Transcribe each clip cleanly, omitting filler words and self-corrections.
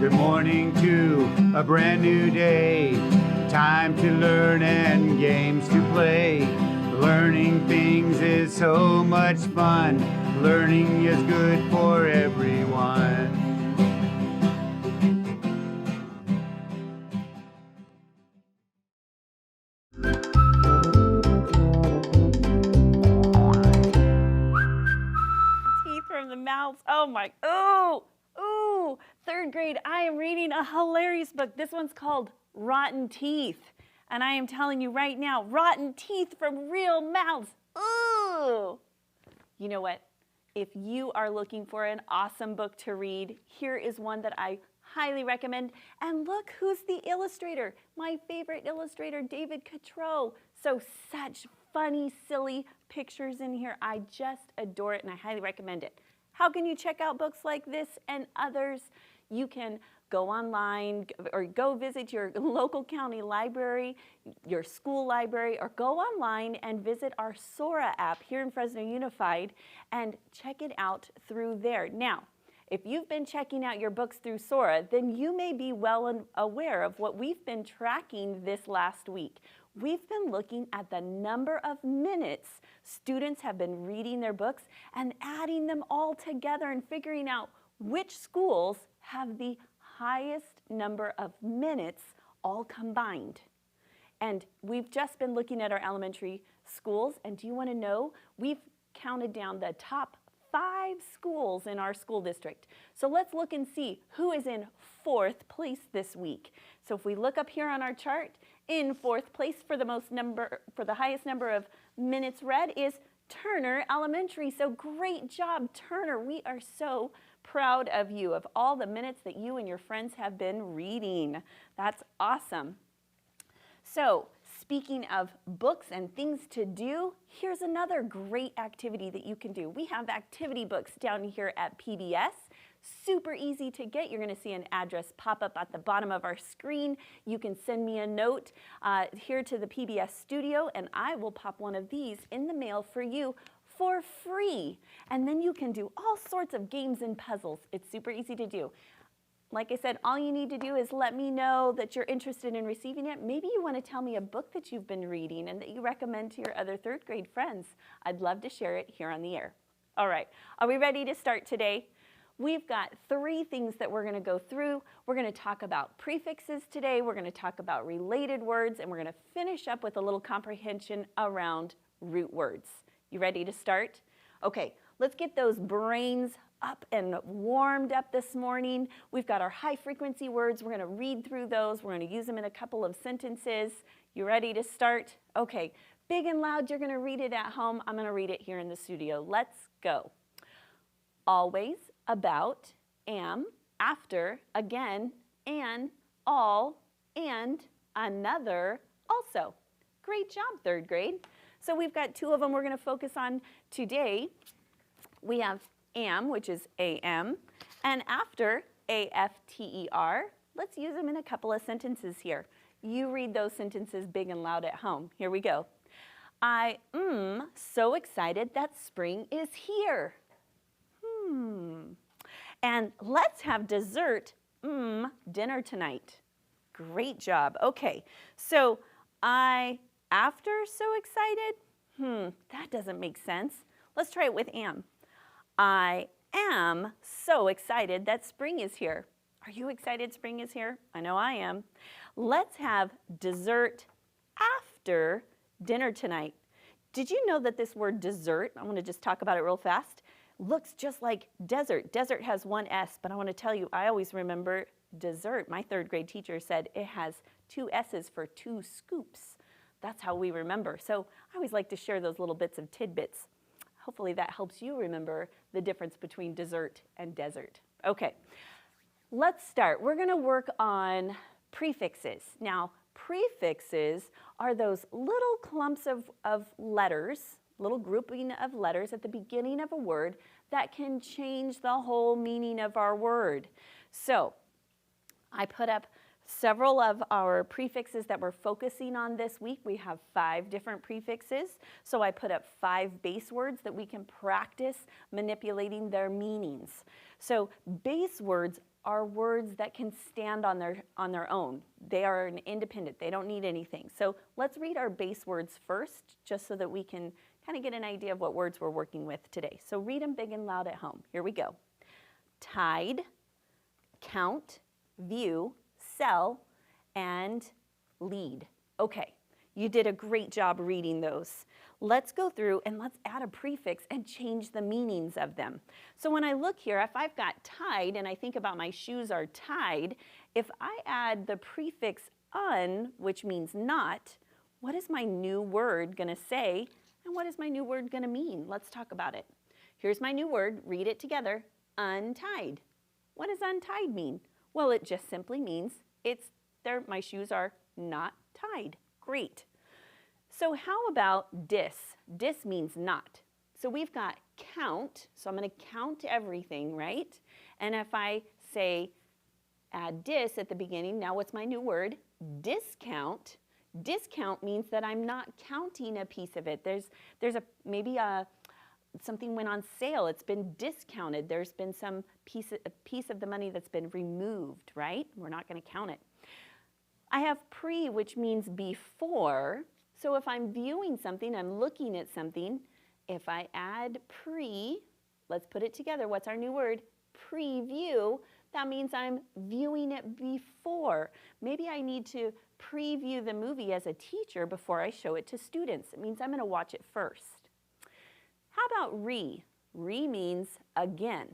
Good morning to a brand new day. Time to learn and games to play. Learning things is so much fun. Learning is good for everyone. Teeth from the mouths. Oh my, ooh, third grade, I am reading a hilarious book. This one's called Rotten Teeth. And I am telling you right now, rotten teeth from real mouths. Ooh. You know what? If you are looking for an awesome book to read, here is one that I highly recommend. And look who's the illustrator. My favorite illustrator, David Catrow. So such funny, silly pictures in here. I just adore it and I highly recommend it. How can you check out books like this and others? You can go online or go visit your local county library, your school library, or go online and visit our Sora app here in Fresno Unified and check it out through there. Now, if you've been checking out your books through Sora, then you may be well aware of what we've been tracking this last week. We've been looking at the number of minutes students have been reading their books and adding them all together and figuring out which schools have the highest number of minutes all combined. And we've just been looking at our elementary schools, and do you want to know? We've counted down the top 5 schools in our school district. So let's look and see who is in 4th place this week. So if we look up here on our chart, in 4th place for the highest number of minutes read is Turner Elementary. So great job, Turner. We are so proud of you, of all the minutes that you and your friends have been reading. That's awesome. So speaking of books and things to do, here's another great activity that you can do. We have activity books down here at PBS. Super easy to get. You're going to see an address pop up at the bottom of our screen. You can send me a note here to the PBS studio, and I will pop one of these in the mail for you for free. And then you can do all sorts of games and puzzles. It's super easy to do. Like I said, all you need to do is let me know that you're interested in receiving it. Maybe you want to tell me a book that you've been reading and that you recommend to your other 3rd grade friends. I'd love to share it here on the air. All right, are we ready to start today? We've got 3 things that we're going to go through. We're going to talk about prefixes today. We're going to talk about related words, and we're going to finish up with a little comprehension around root words. You ready to start? Okay, let's get those brains up and warmed up this morning. We've got our high frequency words. We're going to read through those. We're going to use them in a couple of sentences. You ready to start? Okay, big and loud, you're going to read it at home. I'm going to read it here in the studio. Let's go. Always, about, am, after, again, and, all, and, another, also. Great job, 3rd grade. So we've got 2 of them we're going to focus on today. We have am, which is am, and after, after. Let's use them in a couple of sentences here. You read those sentences big and loud at home. Here we go. I am so excited that spring is here. And let's have dessert, dinner tonight. Great job. Okay, so after so excited? That doesn't make sense. Let's try it with am. I am so excited that spring is here. Are you excited spring is here? I know I am. Let's have dessert after dinner tonight. Did you know that this word dessert, I want to just talk about it real fast, looks just like desert. Desert has 1 S, but I want to tell you, I always remember dessert. My 3rd grade teacher said it has 2 S's for 2 scoops. That's how we remember. So I always like to share those little bits of tidbits. Hopefully that helps you remember the difference between dessert and desert. Okay, let's start. We're going to work on prefixes. Now, prefixes are those little clumps of letters, little grouping of letters at the beginning of a word that can change the whole meaning of our word. So I put up several of our prefixes that we're focusing on this week. We have 5 different prefixes. So I put up 5 base words that we can practice manipulating their meanings. So base words are words that can stand on their own. They are independent. They don't need anything. So let's read our base words first, just so that we can kind of get an idea of what words we're working with today. So read them big and loud at home. Here we go. Tide, count, view, sell, and lead. Okay, you did a great job reading those. Let's go through and let's add a prefix and change the meanings of them. So when I look here, if I've got tied and I think about my shoes are tied, if I add the prefix un, which means not, what is my new word going to say and what is my new word going to mean? Let's talk about it. Here's my new word. Read it together. Untied. What does untied mean? Well, it just simply means my shoes are not tied. Great. So how about dis? Dis means not. So we've got count, so I'm going to count everything, right? And if I say add dis at the beginning, now what's my new word? Discount. Discount means that I'm not counting a piece of it. Maybe something went on sale. It's been discounted. There's been some a piece of the money that's been removed, right? We're not going to count it. I have pre, which means before. So if I'm viewing something, I'm looking at something, if I add pre, let's put it together. What's our new word? Preview. That means I'm viewing it before. Maybe I need to preview the movie as a teacher before I show it to students. It means I'm going to watch it first. How about re? Re means again.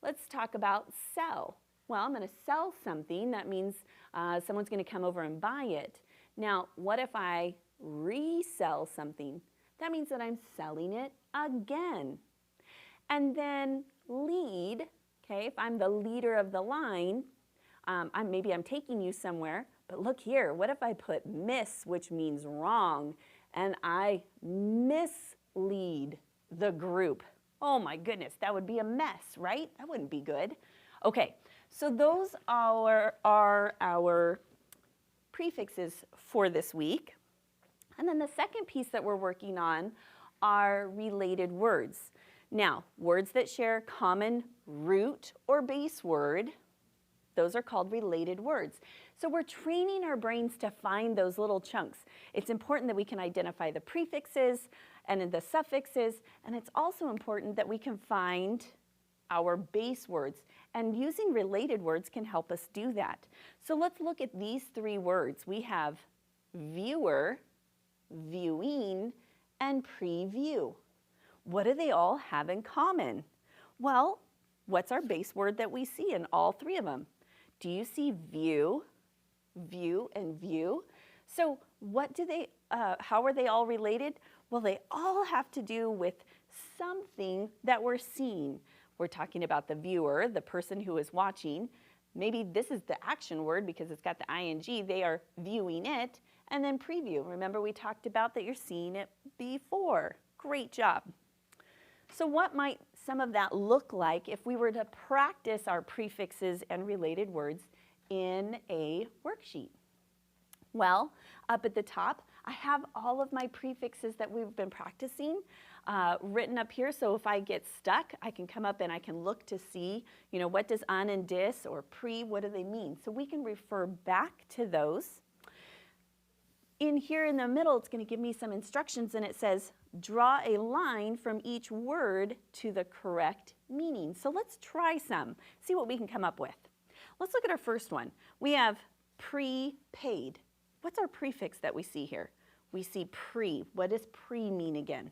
Let's talk about sell. Well, I'm going to sell something. That means someone's going to come over and buy it. Now, what if I resell something? That means that I'm selling it again. And then lead, okay, if I'm the leader of the line, maybe I'm taking you somewhere, but look here, what if I put miss, which means wrong, and I mislead the group? Oh my goodness, that would be a mess, right? That wouldn't be good. Okay, so those are our prefixes for this week. And then the second piece that we're working on are related words. Now, words that share common root or base word, those are called related words. So we're training our brains to find those little chunks. It's important that we can identify the prefixes and the suffixes, and it's also important that we can find our base words. And using related words can help us do that. So let's look at these three words. We have viewer, viewing, and preview. What do they all have in common? Well, what's our base word that we see in all three of them? Do you see view, view, and view? So how are they all related? Well, they all have to do with something that we're seeing. We're talking about the viewer, the person who is watching. Maybe this is the action word because it's got the ing. They are viewing it. And then preview. Remember we talked about that you're seeing it before. Great job. So what might some of that look like if we were to practice our prefixes and related words in a worksheet? Well, up at the top, I have all of my prefixes that we've been practicing written up here. So if I get stuck, I can come up and I can look to see, what does un and dis or pre, what do they mean? So we can refer back to those. In here in the middle, it's going to give me some instructions, and it says, draw a line from each word to the correct meaning. So let's try some, see what we can come up with. Let's look at our first one. We have prepaid. What's our prefix that we see here? We see pre. What does pre mean again?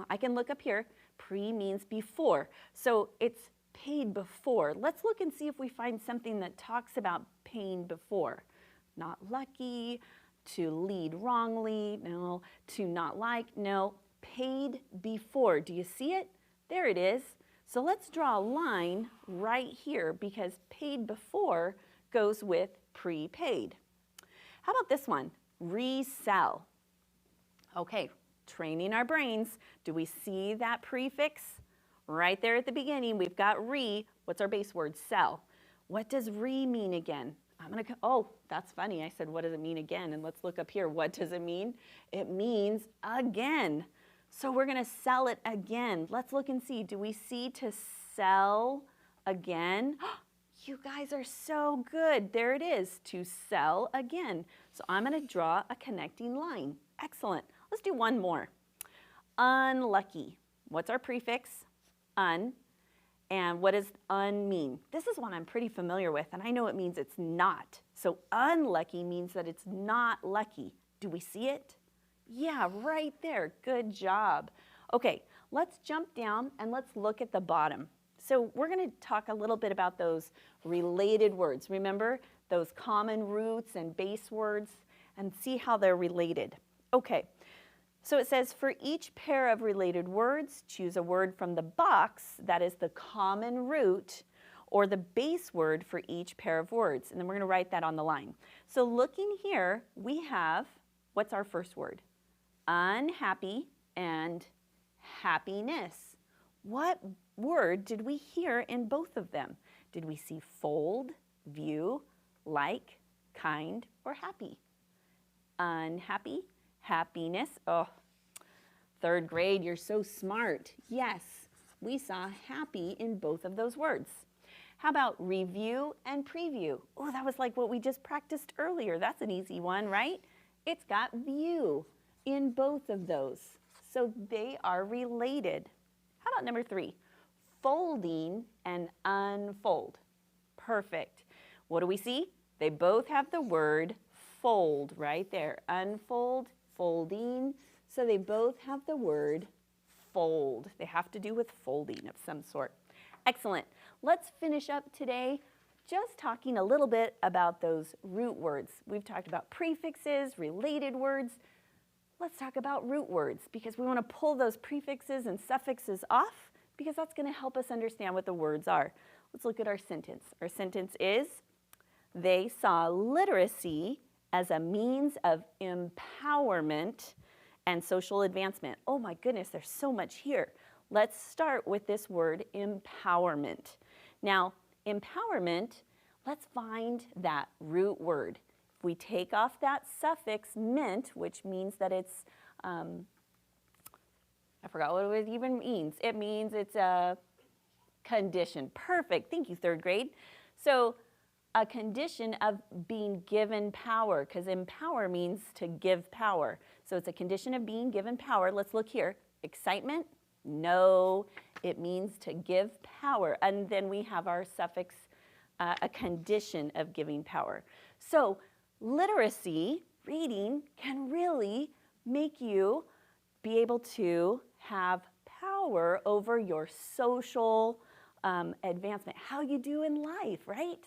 I can look up here. Pre means before. So it's paid before. Let's look and see if we find something that talks about paying before. Not lucky. To lead wrongly, no. To not like, no. Paid before, do you see it? There it is. So let's draw a line right here because paid before goes with prepaid. How about this one? Resell. Okay, training our brains. Do we see that prefix? Right there at the beginning, we've got re. What's our base word? Sell. What does re mean again? Oh, that's funny. I said, what does it mean again? And let's look up here. What does it mean? It means again. So we're going to sell it again. Let's look and see. Do we see to sell again? guys are so good. There it is, to sell again. So I'm going to draw a connecting line. Excellent. Let's do one more. Unlucky. What's our prefix? Un. And what does un mean? This is one I'm pretty familiar with, and I know it means it's not. So unlucky means that it's not lucky. Do we see it? Yeah, right there. Good job. Okay, let's jump down and let's look at the bottom. So we're going to talk a little bit about those related words. Remember those common roots and base words, and see how they're related. Okay, so it says for each pair of related words, choose a word from the box that is the common root or the base word for each pair of words. And then we're going to write that on the line. So looking here, we have, what's our first word? Unhappy and happiness. What word did we hear in both of them? Did we see fold, view, like, kind, or happy? Unhappy, happiness. Oh, third grade, you're so smart. Yes, we saw happy in both of those words. How about review and preview? Oh, that was like what we just practiced earlier. That's an easy one, right? It's got view in both of those. So they are related. How about number 3? Folding and unfold. Perfect. What do we see? They both have the word fold right there. Unfold, folding. So they both have the word fold. They have to do with folding of some sort. Excellent. Let's finish up today just talking a little bit about those root words. We've talked about prefixes, related words. Let's talk about root words because we want to pull those prefixes and suffixes off because that's going to help us understand what the words are. Let's look at our sentence. Our sentence is, they saw literacy as a means of empowerment and social advancement. Oh my goodness, there's so much here. Let's start with this word empowerment. Now, empowerment, let's find that root word. If we take off that suffix ment, which means that it's, I forgot what it even means. It means it's a condition. Perfect. Thank you, third grade. So a condition of being given power, because empower means to give power. So it's a condition of being given power. Let's look here. Excitement? No, it means to give power. And then we have our suffix, a condition of giving power. So literacy, reading, can really make you be able to have power over your social advancement, how you do in life, right?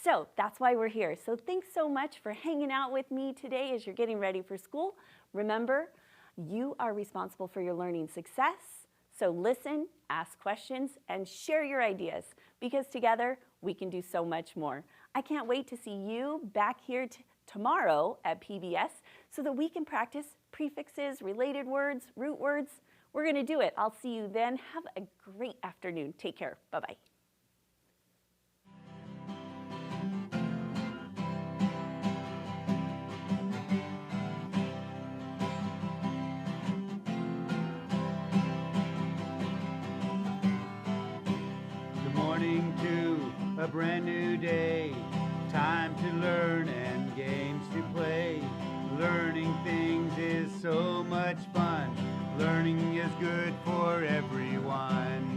So that's why we're here. So thanks so much for hanging out with me today as you're getting ready for school. Remember, you are responsible for your learning success. So listen, ask questions, and share your ideas because together we can do so much more. I can't wait to see you back here tomorrow at PBS so that we can practice prefixes, related words, root words. We're going to do it. I'll see you then. Have a great afternoon. Take care. Bye-bye. To a brand new day, time to learn and games to play. Learning things is so much fun. Learning is good for everyone.